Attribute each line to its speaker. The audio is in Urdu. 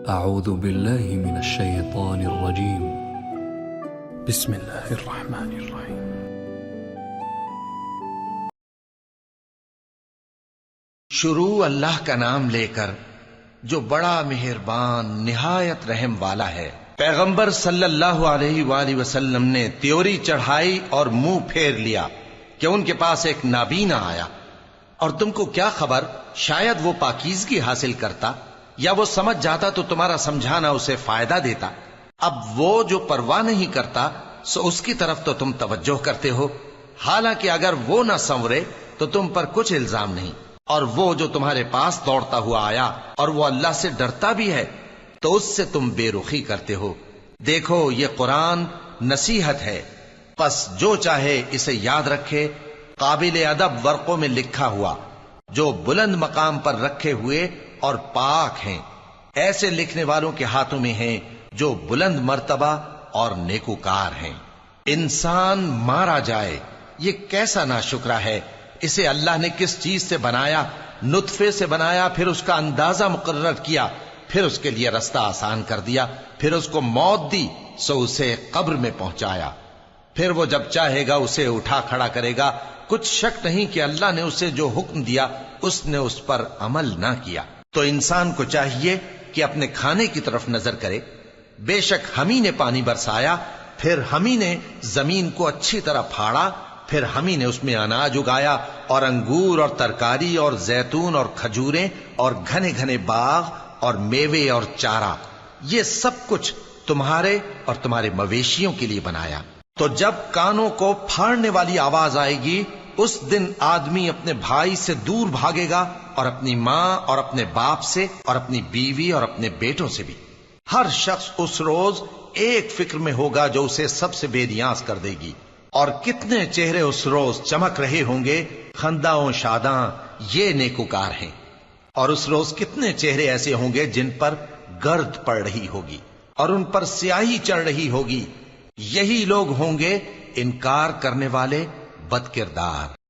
Speaker 1: أعوذ بالله من الشيطان الرجيم. بسم الله الرحمن الرحيم.
Speaker 2: شروع اللہ کا نام لے کر جو بڑا مہربان نہایت رحم والا ہے۔ پیغمبر صلی اللہ علیہ وآلہ وسلم نے تیوری چڑھائی اور منہ پھیر لیا کہ ان کے پاس ایک نابینا آیا، اور تم کو کیا خبر، شاید وہ پاکیزگی حاصل کرتا یا وہ سمجھ جاتا تو تمہارا سمجھانا اسے فائدہ دیتا۔ اب وہ جو پرواہ نہیں کرتا سو اس کی طرف تو تم توجہ کرتے ہو، حالانکہ اگر وہ نہ سنورے تو تم پر کچھ الزام نہیں۔ اور وہ جو تمہارے پاس دوڑتا ہوا آیا اور وہ اللہ سے ڈرتا بھی ہے تو اس سے تم بے رخی کرتے ہو۔ دیکھو یہ قرآن نصیحت ہے، پس جو چاہے اسے یاد رکھے، قابل ادب ورقوں میں لکھا ہوا، جو بلند مقام پر رکھے ہوئے اور پاک ہیں، ایسے لکھنے والوں کے ہاتھوں میں ہیں جو بلند مرتبہ اور نیکوکار ہیں۔ انسان مارا جائے، یہ کیسا ناشکرا ہے۔ اسے اللہ نے کس چیز سے بنایا؟ نطفے سے بنایا، پھر اس کا اندازہ مقرر کیا، پھر اس کے لیے رستہ آسان کر دیا، پھر اس کو موت دی سو اسے قبر میں پہنچایا، پھر وہ جب چاہے گا اسے اٹھا کھڑا کرے گا۔ کچھ شک نہیں کہ اللہ نے اسے جو حکم دیا اس نے اس پر عمل نہ کیا۔ تو انسان کو چاہیے کہ اپنے کھانے کی طرف نظر کرے۔ بے شک ہم ہی نے پانی برسایا، پھر ہم ہی نے زمین کو اچھی طرح پھاڑا، پھر ہم ہی نے اس میں اناج اگایا اور انگور اور ترکاری اور زیتون اور کھجوریں اور گھنے گھنے باغ اور میوے اور چارہ، یہ سب کچھ تمہارے اور تمہارے مویشیوں کے لیے بنایا۔ تو جب کانوں کو پھاڑنے والی آواز آئے گی اس دن آدمی اپنے بھائی سے دور بھاگے گا، اور اپنی ماں اور اپنے باپ سے اور اپنی بیوی اور اپنے بیٹوں سے بھی۔ ہر شخص اس روز ایک فکر میں ہوگا جو اسے سب سے بے نیاز کر دے گی۔ اور کتنے چہرے اس روز چمک رہے ہوں گے، خنداں و شاداں، یہ نیکوکار ہیں۔ اور اس روز کتنے چہرے ایسے ہوں گے جن پر گرد پڑ رہی ہوگی اور ان پر سیاہی چڑھ رہی ہوگی، یہی لوگ ہوں گے انکار کرنے والے بد کردار۔